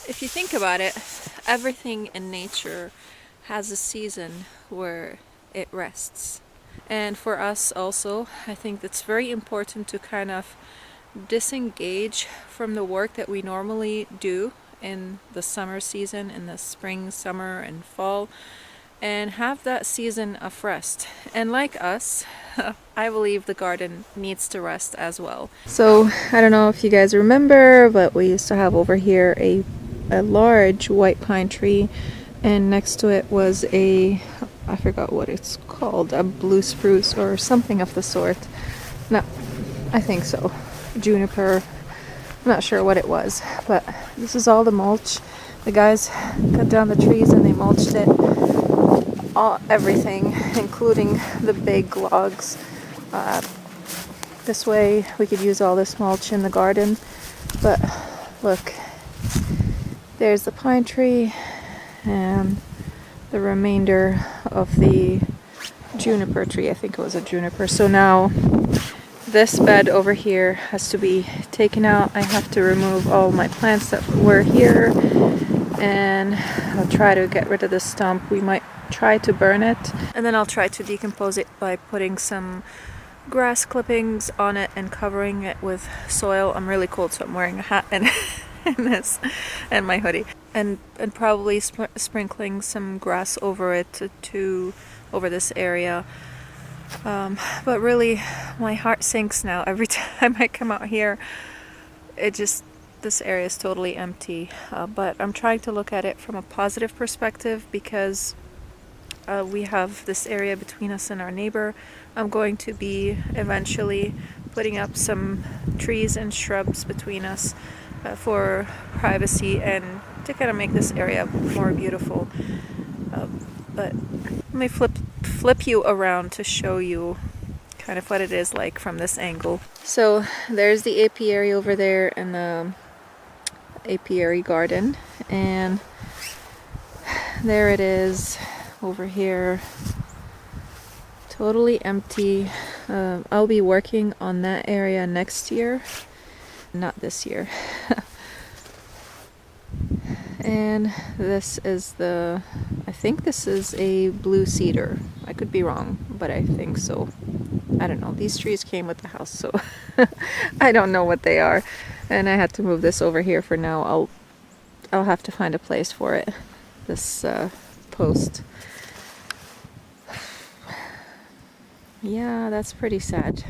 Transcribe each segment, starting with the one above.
If you think about it, everything in nature has a season where it rests. And for us also, I think it's very important to kind of disengage from the work that we normally do in the summer season, in the spring, summer, and fall, and have that season of rest. And like us, I believe the garden needs to rest as well. So I don't know if you guys remember, but we used to have over here a large white pine tree, and next to it was I forgot what it's called, a blue spruce or something of the sort. No, I think so. Juniper. I'm not sure what it was, but this is all the mulch. The guys cut down the trees and they mulched it. Everything, including the big logs. This way we could use all this mulch in the garden. But look, there's the pine tree and the remainder of the juniper tree. I think it was a juniper. So now this bed over here has to be taken out. I have to remove all my plants that were here, and I'll try to get rid of the stump. We might try to burn it, and then I'll try to decompose it by putting some grass clippings on it and covering it with soil. I'm really cold, so I'm wearing a hat and this and my hoodie, and probably sprinkling some grass over it over this area. But really, my heart sinks now every time I come out here. This area is totally empty. But I'm trying to look at it from a positive perspective because we have this area between us and our neighbor. I'm going to be eventually putting up some trees and shrubs between us for privacy and to kind of make this area more beautiful. But let me flip you around to show you kind of what it is like from this angle. So there's the apiary over there and the apiary garden, and there it is over here, totally empty. I'll be working on that area next year, not this year. And this is I think this is a blue cedar. I could be wrong, but I think so. I don't know. These trees came with the house, so I don't know what they are. And I had to move this over here for now. I'll have to find a place for it. This post. Yeah, that's pretty sad.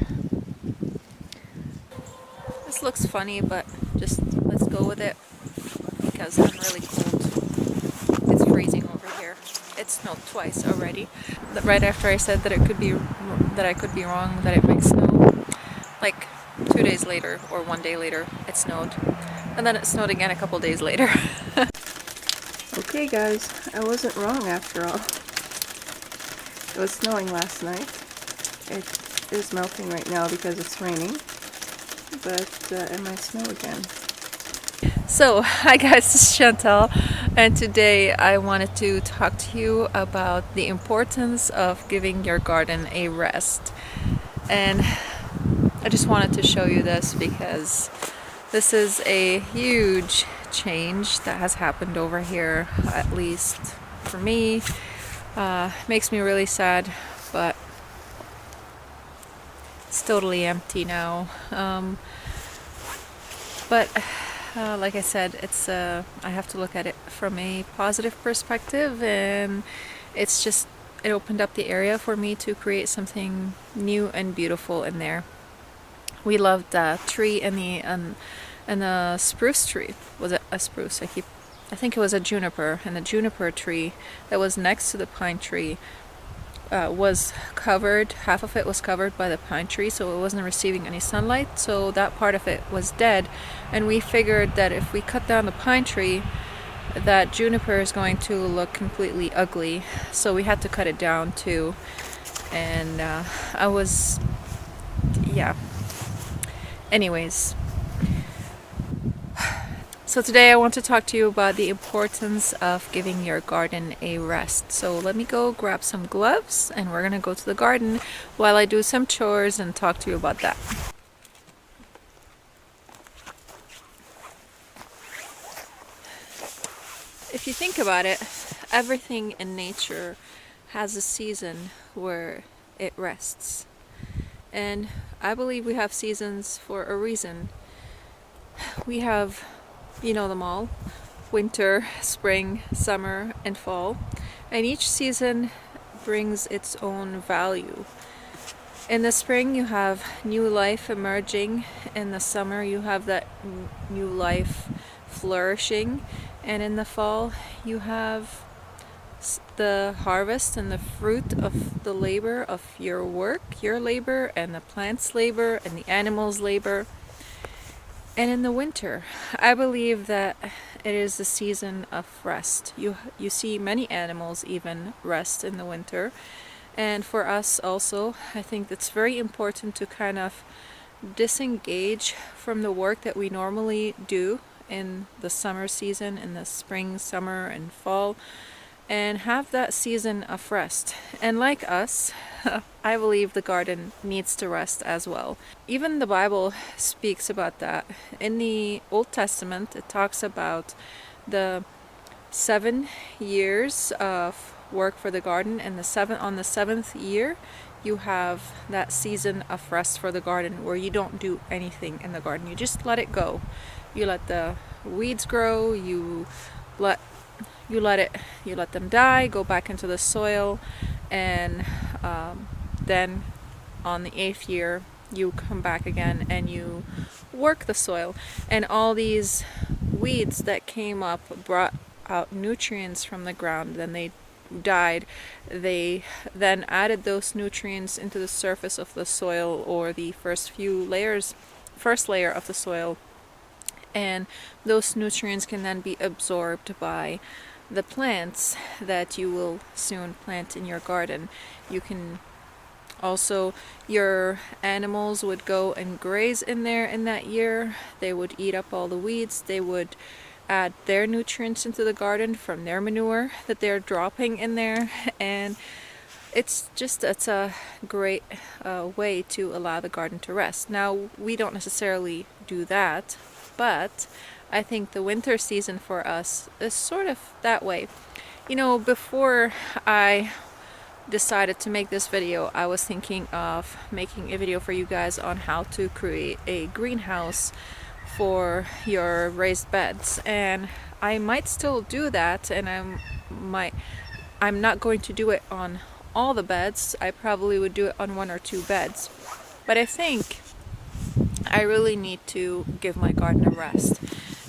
This looks funny, but just let's go with it because I'm really cold. It's freezing over here. It snowed twice already. Right after I said that I could be wrong, that it might snow, like 2 days later or 1 day later, it snowed, and then it snowed again a couple days later. Okay, guys, I wasn't wrong after all. It was snowing last night. It is melting right now because it's raining, but it might snow again. So, hi guys, this is Chantal, and today I wanted to talk to you about the importance of giving your garden a rest. And I just wanted to show you this because this is a huge change that has happened over here, at least for me. Makes me really sad, but it's totally empty now. But like I said, I have to look at it from a positive perspective, and it opened up the area for me to create something new and beautiful in there. We loved the tree and the spruce tree. Was it a spruce? I think it was a juniper, and the juniper tree that was next to the pine tree was covered. Half of it was covered by the pine tree, so it wasn't receiving any sunlight, so that part of it was dead. And we figured that if we cut down the pine tree, that juniper is going to look completely ugly, so we had to cut it down too. And anyways, so today I want to talk to you about the importance of giving your garden a rest. So let me go grab some gloves and we're gonna go to the garden while I do some chores and talk to you about that. if you think about it, everything in nature has a season where it rests. And I believe we have seasons for a reason. We have, you know them all, winter, spring, summer, and fall. And each season brings its own value. In the spring, you have new life emerging. In the summer, you have that new life flourishing. And in the fall, you have the harvest and the fruit of the labor of your work, your labor, and the plant's labor, and the animal's labor. And in the winter, I believe that it is the season of rest. You see many animals even rest in the winter. And for us also, I think it's very important to kind of disengage from the work that we normally do in the summer season, in the spring, summer, and fall, and have that season of rest. And like us, I believe the garden needs to rest as well. Even the Bible speaks about that. In the Old Testament, it talks about the 7 years of work for the garden, and on the seventh year you have that season of rest for the garden where you don't do anything in the garden. You just let it go. You let the weeds grow, you let them die, go back into the soil, and then on the 8th year you come back again and you work the soil. And all these weeds that came up brought out nutrients from the ground. Then they died. They then added those nutrients into the surface of the soil, or the first layer of the soil, and those nutrients can then be absorbed by the plants that you will soon plant in your garden. You can also, your animals would go and graze in there in that year. They would eat up all the weeds. They would add their nutrients into the garden from their manure that they're dropping in there. And it's a great way to allow the garden to rest. Now, we don't necessarily do that, but I think the winter season for us is sort of that way. You know, before I decided to make this video, I was thinking of making a video for you guys on how to create a greenhouse for your raised beds, and I might still do that, and I'm not going to do it on all the beds. I probably would do it on 1 or 2 beds, but I think I really need to give my garden a rest.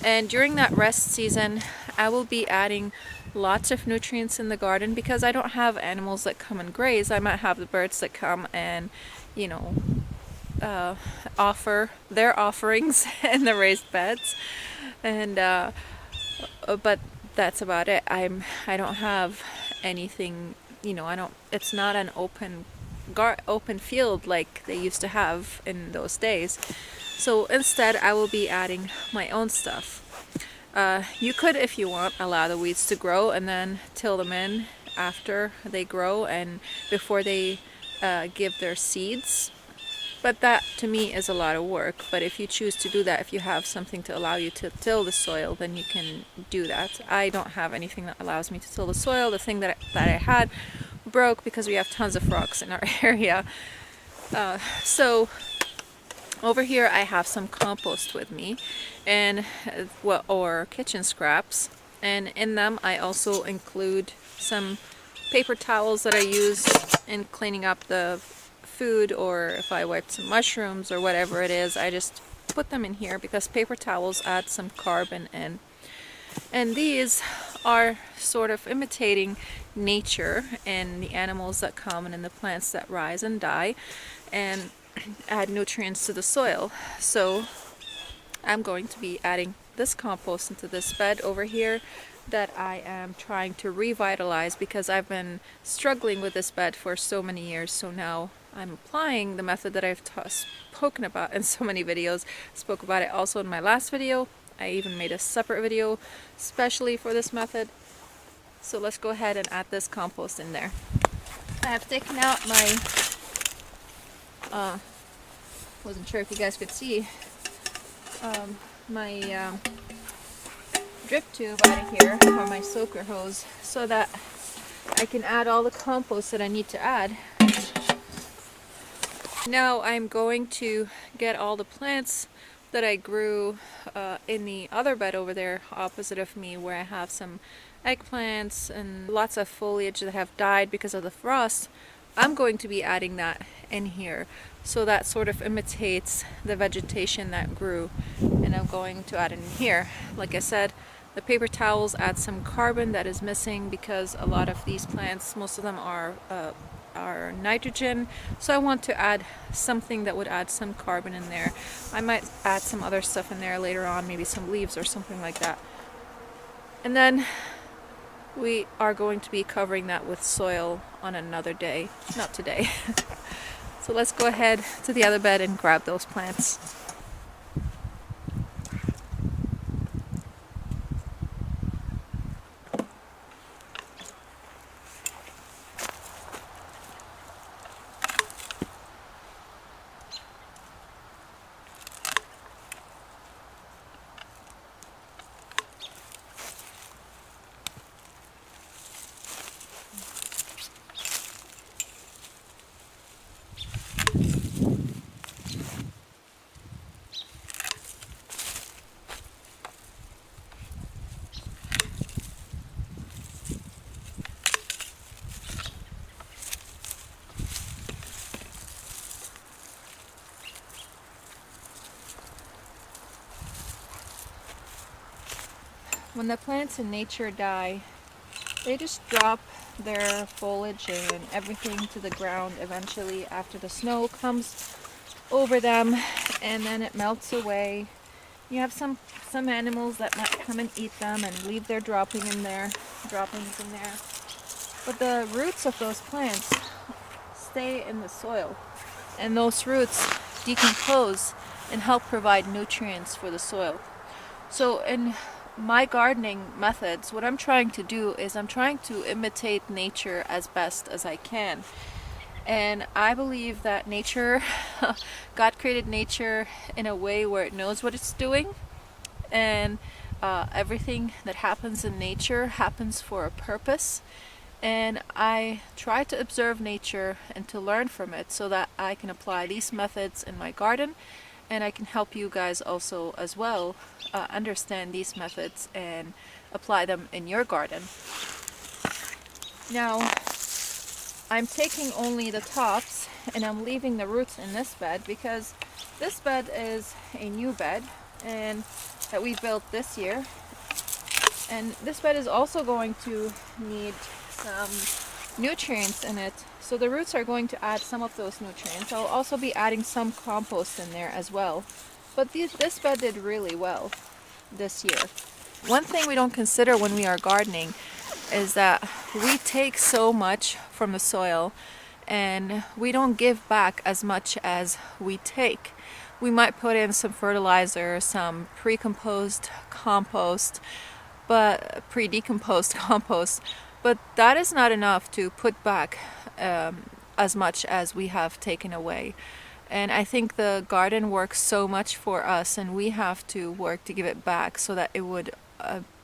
And during that rest season, I will be adding lots of nutrients in the garden, because I don't have animals that come and graze. I might have the birds that come and, you know, offer their offerings in the raised beds, and but that's about it. I don't have anything, you know, it's not an open field like they used to have in those days. So instead, I will be adding my own stuff. You could, if you want, allow the weeds to grow and then till them in after they grow and before they give their seeds. But that, to me, is a lot of work. But if you choose to do that, if you have something to allow you to till the soil, then you can do that. I don't have anything that allows me to till the soil. The thing that I had broke because we have tons of frogs in our area. So over here I have some compost with me, and or kitchen scraps, and in them I also include some paper towels that I use in cleaning up the food, or if I wiped some mushrooms or whatever it is, I just put them in here because paper towels add some carbon in. And these are sort of imitating nature and the animals that come and in the plants that rise and die and add nutrients to the soil. So I'm going to be adding this compost into this bed over here that I am trying to revitalize, because I've been struggling with this bed for so many years. So now I'm applying the method that I've spoken about in so many videos. Spoke about it also in my last video. I even made a separate video especially for this method. So let's go ahead and add this compost in there. I have taken out my wasn't sure if you guys could see my drip tube out of here, or my soaker hose, so that I can add all the compost that I need to add. Now I'm going to get all the plants that I grew in the other bed over there opposite of me, where I have some eggplants and lots of foliage that have died because of the frost. I'm going to be adding that in here, so that sort of imitates the vegetation that grew, and I'm going to add it in here. Like I said, the paper towels add some carbon that is missing because a lot of these plants, most of them are nitrogen, so I want to add something that would add some carbon in there. I might add some other stuff in there later on, maybe some leaves or something like that. And then we are going to be covering that with soil on another day, not today. So let's go ahead to the other bed and grab those plants. When the plants in nature die, they just drop their foliage and everything to the ground eventually after the snow comes over them, and then it melts away. You have some animals that might come and eat them and leave their droppings in there. But the roots of those plants stay in the soil, and those roots decompose and help provide nutrients for the soil. So in my gardening methods, what I'm trying to do is I'm trying to imitate nature as best as I can. And I believe that nature, God created nature in a way where it knows what it's doing, and everything that happens in nature happens for a purpose. And I try to observe nature and to learn from it so that I can apply these methods in my garden, and I can help you guys also as well understand these methods and apply them in your garden. Now, I'm taking only the tops and I'm leaving the roots in this bed, because this bed is a new bed and that we built this year. And this bed is also going to need some nutrients in it, so the roots are going to add some of those nutrients. I'll also be adding some compost in there as well. But this bed did really well this year. One thing we don't consider when we are gardening is that we take so much from the soil and we don't give back as much as we take. We might put in some fertilizer, some pre-decomposed compost, but that is not enough to put back as much as we have taken away. And I think the garden works so much for us, and we have to work to give it back so that it would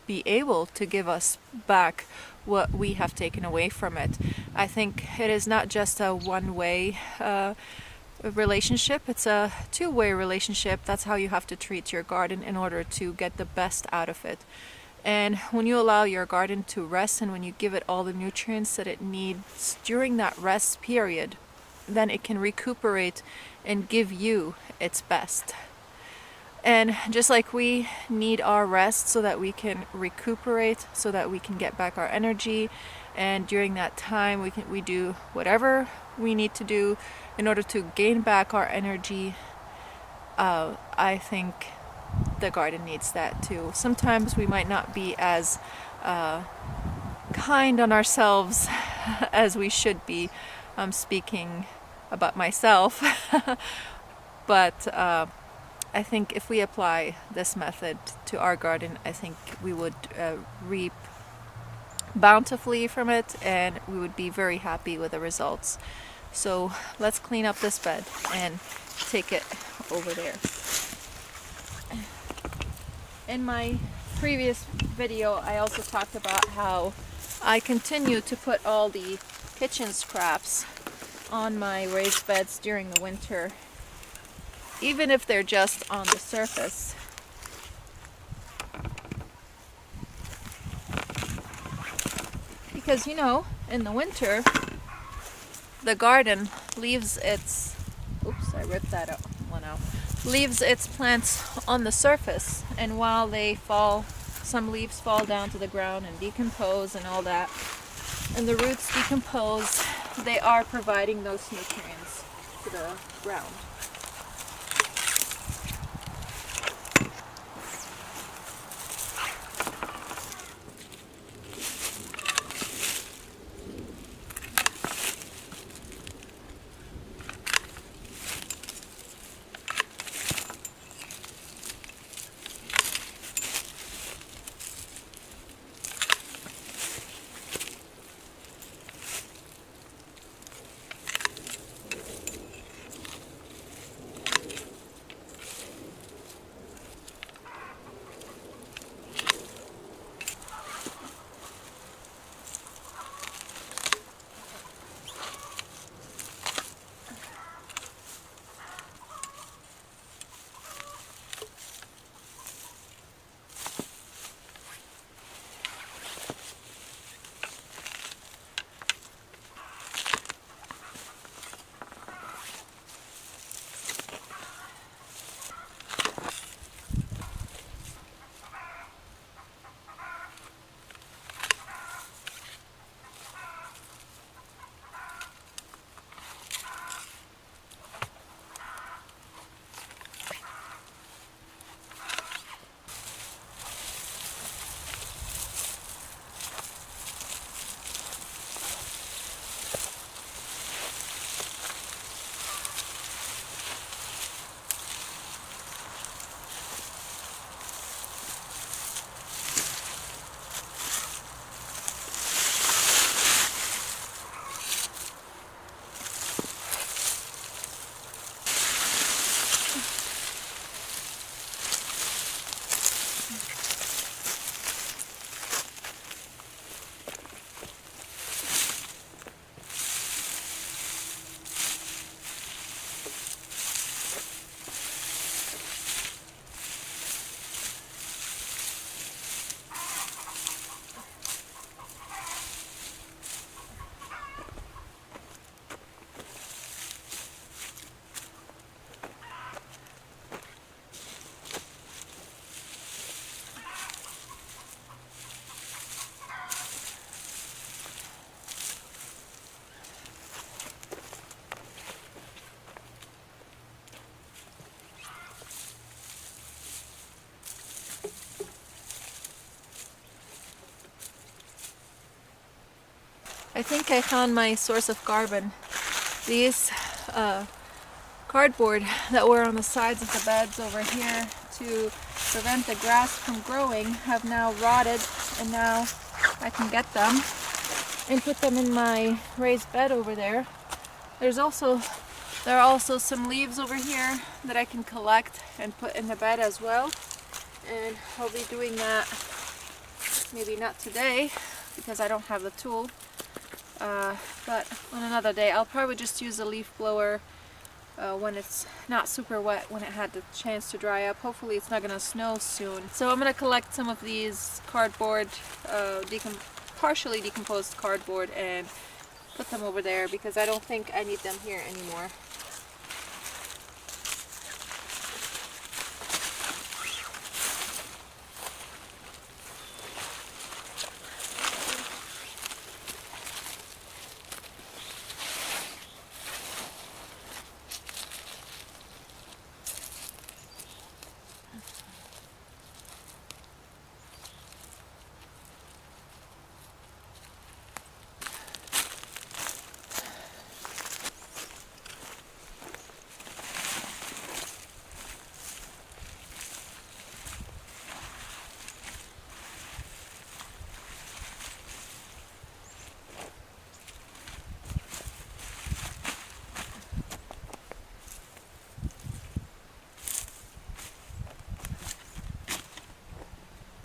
be able to give us back what we have taken away from it. I think it is not just a one-way relationship, it's a two-way relationship. That's how you have to treat your garden in order to get the best out of it. And when you allow your garden to rest and when you give it all the nutrients that it needs during that rest period, then it can recuperate and give you its best. And just like we need our rest so that we can recuperate, so that we can get back our energy, and during that time we do whatever we need to do in order to gain back our energy, I think the garden needs that too. Sometimes we might not be as kind on ourselves as we should be. I'm speaking about myself, but I think if we apply this method to our garden, I think we would reap bountifully from it, and we would be very happy with the results. So let's clean up this bed and take it over there. In my previous video, I also talked about how I continue to put all the kitchen scraps on my raised beds during the winter, even if they're just on the surface. Because, you know, in the winter, the garden leaves its, oops, I ripped that one out, leaves its plants on the surface, and while they fall, some leaves fall down to the ground and decompose and all that, and the roots decompose, they are providing those nutrients to the ground. I think I found my source of carbon. These cardboard that were on the sides of the beds over here to prevent the grass from growing have now rotted, and now I can get them and put them in my raised bed over there. There are also some leaves over here that I can collect and put in the bed as well, and I'll be doing that maybe not today because I don't have the tool, but on another day. I'll probably just use a leaf blower when it's not super wet, when it had the chance to dry up. Hopefully it's not going to snow soon. So I'm going to collect some of these cardboard, partially decomposed cardboard, and put them over there because I don't think I need them here anymore.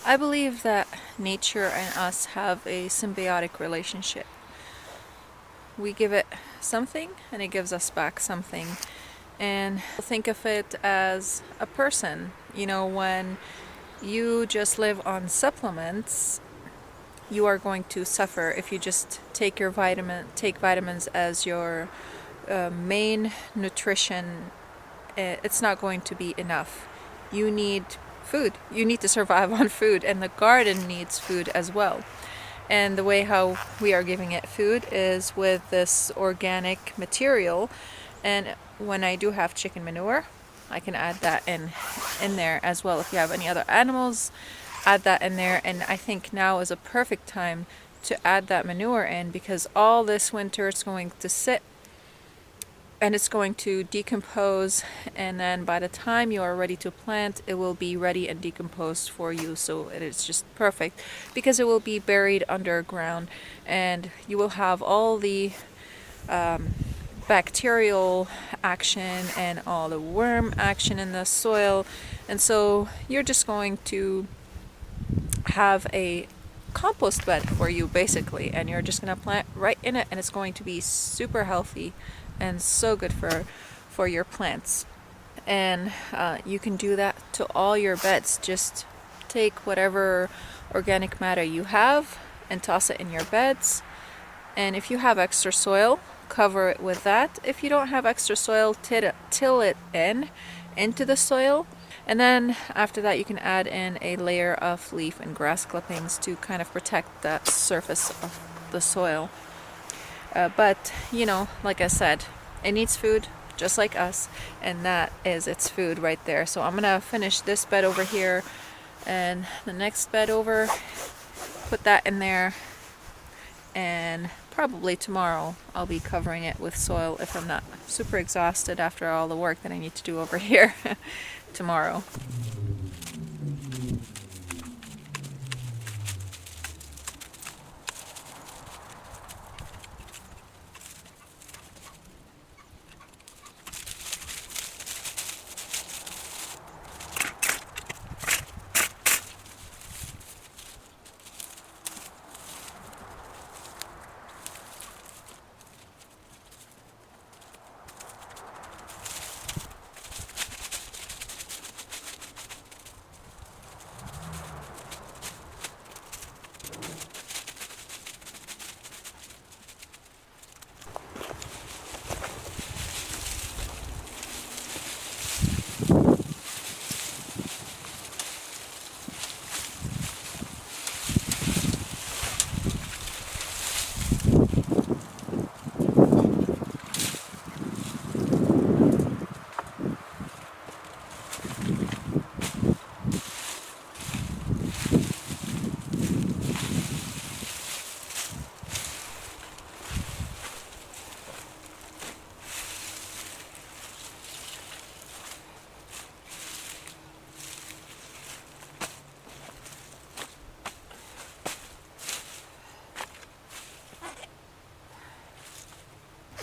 I believe that nature and us have a symbiotic relationship. We give it something and it gives us back something. And think of it as a person. You know, when you just live on supplements, you are going to suffer if you just take vitamins as your main nutrition. It's not going to be enough. You need food. You need to survive on food, and the garden needs food as well. And the way how we are giving it food is with this organic material. And when I do have chicken manure, I can add that in there as well. If you have any other animals, add that in there. And I think now is a perfect time to add that manure in, because all this winter it's going to sit and it's going to decompose, and then by the time you are ready to plant, it will be ready and decomposed for you. So it is just perfect because it will be buried underground, and you will have all the bacterial action and all the worm action in the soil, and so you're just going to have a compost bed for you basically, and you're just going to plant right in it, and it's going to be super healthy and so good for your plants. And you can do that to all your beds. Just take whatever organic matter you have and toss it in your beds. And if you have extra soil, cover it with that. If you don't have extra soil, till it into the soil. And then after that you can add in a layer of leaf and grass clippings to kind of protect that surface of the soil. But, you know, like I said, it needs food just like us, and that is its food right there. So I'm going to finish this bed over here and the next bed over, put that in there, and probably tomorrow I'll be covering it with soil if I'm not super exhausted after all the work that I need to do over here tomorrow.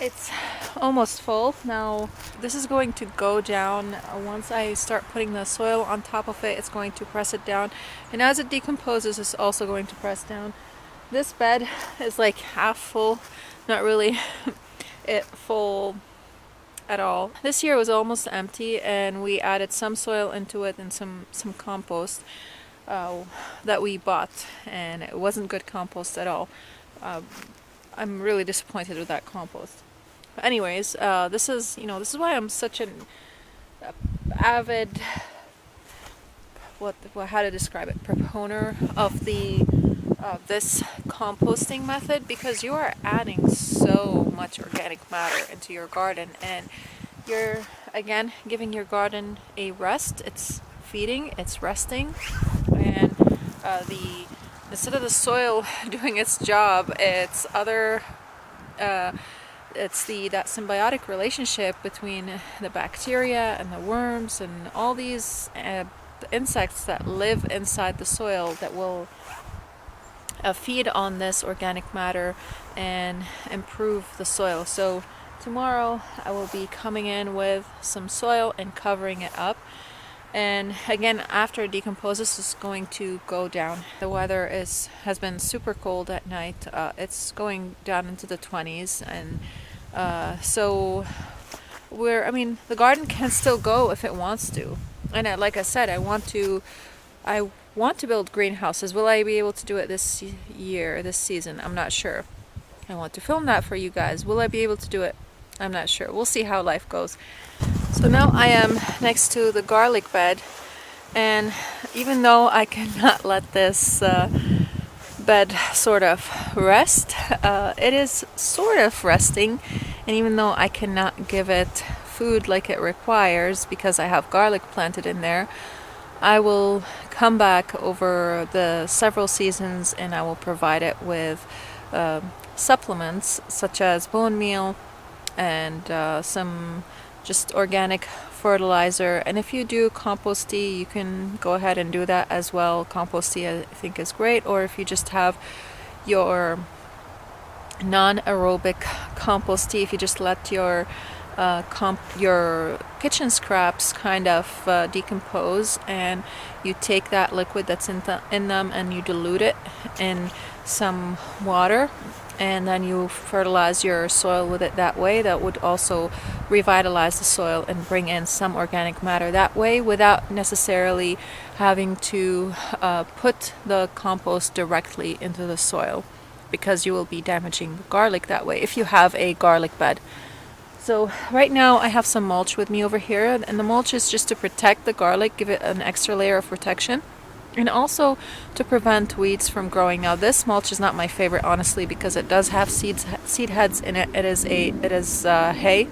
It's almost full. Now this is going to go down. Once I start putting the soil on top of it, it's going to press it down, and as it decomposes, it's also going to press down. This bed is like half full, not really it full at all. This year was almost empty, and we added some soil into it and some compost that we bought, and it wasn't good compost at all. I'm really disappointed with that compost. But anyways, this is why I'm such an avid, how to describe it, proponent of this composting method, because you are adding so much organic matter into your garden, and you're again giving your garden a rest. It's feeding, it's resting, and instead of the soil doing its job, it's that symbiotic relationship between the bacteria and the worms and all these insects that live inside the soil that will feed on this organic matter and improve the soil. So tomorrow I will be coming in with some soil and covering it up. And again, after it decomposes, it's going to go down. The weather has been super cold at night. It's going down into the 20s, and so the garden can still go if it wants to. And like I said, I want to build greenhouses. Will I be able to do it this year, this season? I'm not sure. I want to film that for you guys. Will I be able to do it? I'm not sure. We'll see how life goes. So now I am next to the garlic bed, and even though I cannot let this bed sort of rest, it is sort of resting, and even though I cannot give it food like it requires because I have garlic planted in there, I will come back over the several seasons and I will provide it with supplements such as bone meal and some just organic fertilizer. And if you do composting, you can go ahead and do that as well. Composting I think is great. Or if you just have your non-aerobic composting, if you just let your kitchen scraps kind of decompose, and you take that liquid that's in them and you dilute it in some water, and then you fertilize your soil with it that way. That would also revitalize the soil and bring in some organic matter that way without necessarily having to put the compost directly into the soil, because you will be damaging the garlic that way if you have a garlic bed. So right now I have some mulch with me over here, and the mulch is just to protect the garlic, give it an extra layer of protection, and also to prevent weeds from growing. Now this mulch is not my favorite, honestly, because it does have seed heads in it. It is hay,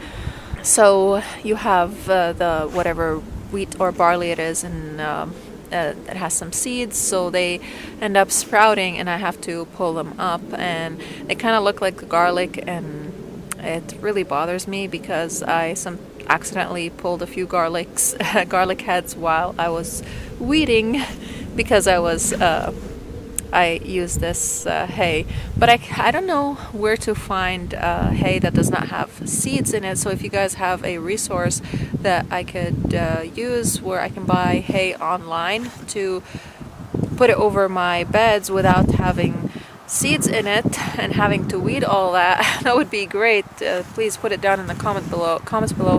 so you have the whatever wheat or barley it is, and it has some seeds, so they end up sprouting, and I have to pull them up, and they kind of look like the garlic, and it really bothers me because I accidentally pulled a few garlic heads while I was weeding, because I used this hay, but I don't know where to find hay that does not have seeds in it. So if you guys have a resource that I could use where I can buy hay online to put it over my beds without having seeds in it and having to weed all that, that would be great. Please put it down in the comments below,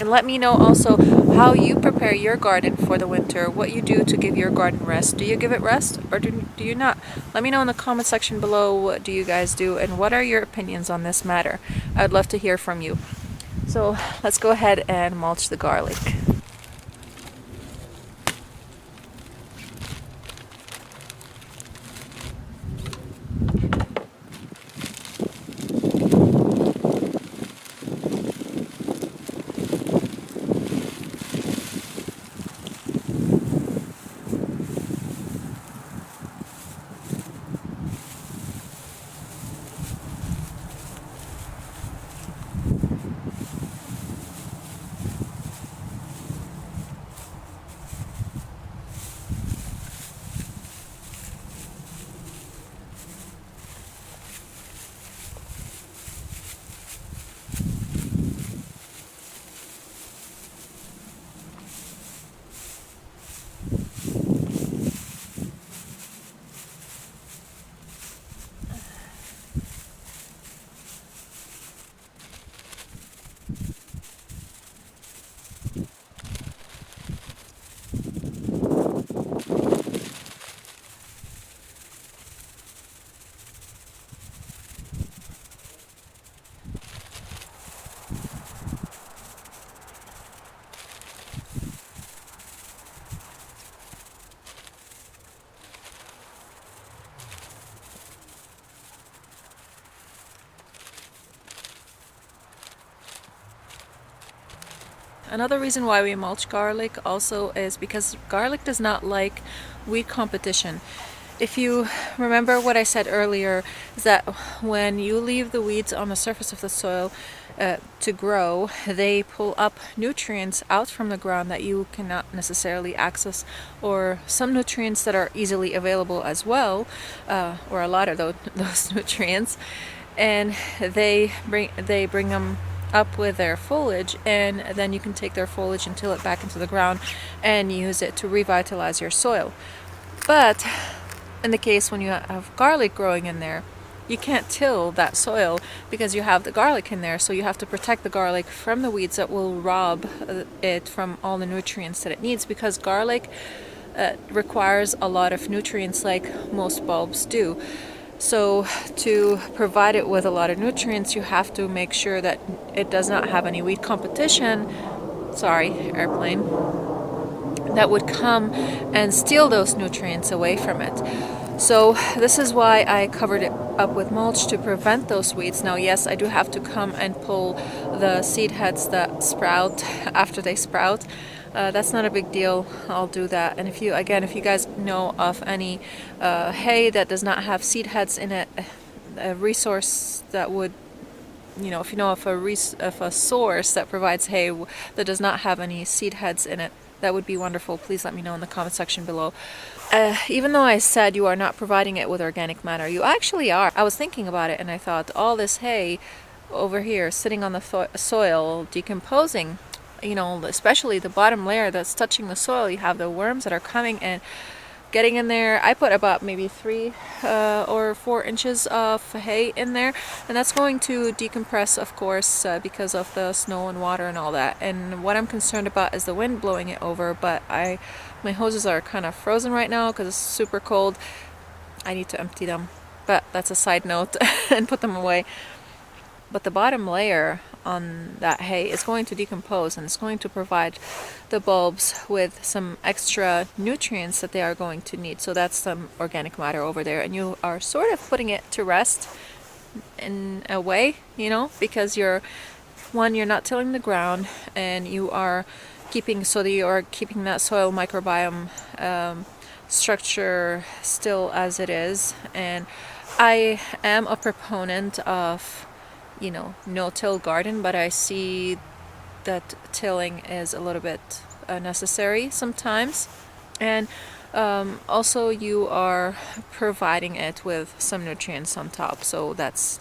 and let me know also how you prepare your garden for the winter, what you do to give your garden rest. Do you give it rest, or do you not? Let me know in the comment section below, what do you guys do, and what are your opinions on this matter? I'd love to hear from you. So let's go ahead and mulch the garlic. Another reason why we mulch garlic also is because garlic does not like weed competition. If you remember what I said earlier, is that when you leave the weeds on the surface of the soil to grow, they pull up nutrients out from the ground that you cannot necessarily access, or some nutrients that are easily available as well, or a lot of those nutrients, and they bring them up with their foliage, and then you can take their foliage and till it back into the ground and use it to revitalize your soil. But in the case when you have garlic growing in there, you can't till that soil because you have the garlic in there, so you have to protect the garlic from the weeds that will rob it from all the nutrients that it needs, because garlic requires a lot of nutrients like most bulbs do. So to provide it with a lot of nutrients, you have to make sure that it does not have any weed competition, sorry, airplane, that would come and steal those nutrients away from it. So this is why I covered it up with mulch, to prevent those weeds. Now, yes, I do have to come and pull the seed heads that sprout after they sprout. That's not a big deal. I'll do that. And if you guys know of any hay that does not have seed heads in it, a resource that would, if you know of a source that provides hay that does not have any seed heads in it, that would be wonderful. Please let me know in the comment section below. Even though I said you are not providing it with organic matter, you actually are. I was thinking about it and I thought, all this hay over here sitting on the soil decomposing, especially the bottom layer that's touching the soil, you have the worms that are coming and getting in there. I put about maybe 3 or 4 inches of hay in there, and that's going to decompress, of course, because of the snow and water and all that. And what I'm concerned about is the wind blowing it over, but my hoses are kind of frozen right now because it's super cold. I need to empty them, but that's a side note, and put them away. But the bottom layer on that hay is going to decompose, and it's going to provide the bulbs with some extra nutrients that they are going to need. So that's some organic matter over there, and you are sort of putting it to rest in a way, because you're not tilling the ground, and you are keeping that soil microbiome structure still as it is. And I am a proponent of no-till garden, but I see that tilling is a little bit necessary sometimes. And also you are providing it with some nutrients on top, so that's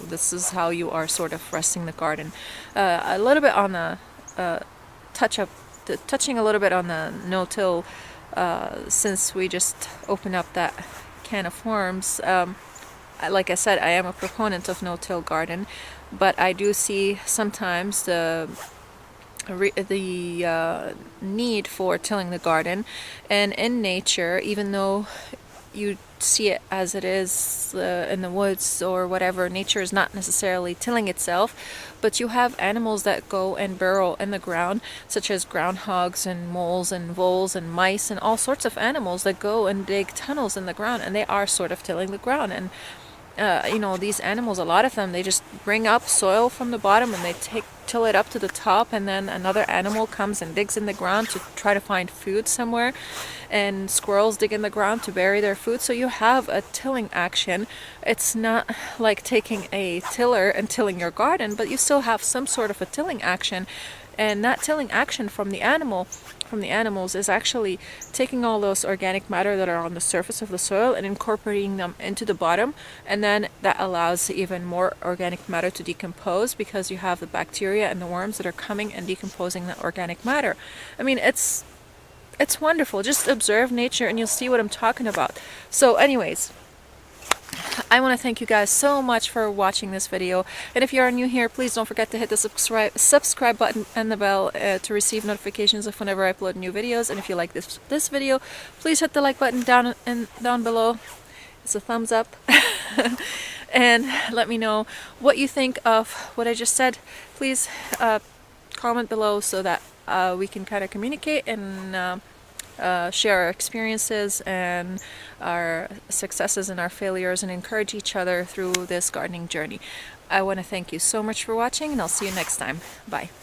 this is how you are sort of resting the garden. A little bit on the touching a little bit on the no-till, since we just opened up that can of worms. Like I said, I am a proponent of no-till garden, but I do see sometimes the need for tilling the garden. And in nature, even though you see it as it is in the woods or whatever, nature is not necessarily tilling itself, but you have animals that go and burrow in the ground, such as groundhogs and moles and voles and mice and all sorts of animals that go and dig tunnels in the ground, and they are sort of tilling the ground. And these animals, a lot of them, they just bring up soil from the bottom and they till it up to the top, and then another animal comes and digs in the ground to try to find food somewhere, and squirrels dig in the ground to bury their food. So you have a tilling action. It's not like taking a tiller and tilling your garden, but you still have some sort of a tilling action. And that tilling action from the animals is actually taking all those organic matter that are on the surface of the soil and incorporating them into the bottom, and then that allows even more organic matter to decompose, because you have the bacteria and the worms that are coming and decomposing that organic matter. I mean, it's wonderful. Just observe nature and you'll see what I'm talking about. So anyways, I want to thank you guys so much for watching this video, and if you are new here, please don't forget to hit the subscribe button and the bell to receive notifications of whenever I upload new videos. And if you like this video, please hit the like button down below. It's a thumbs up. And let me know what you think of what I just said. Please comment below so that we can kind of communicate and share our experiences and our successes and our failures, and encourage each other through this gardening journey. I want to thank you so much for watching, and I'll see you next time. Bye.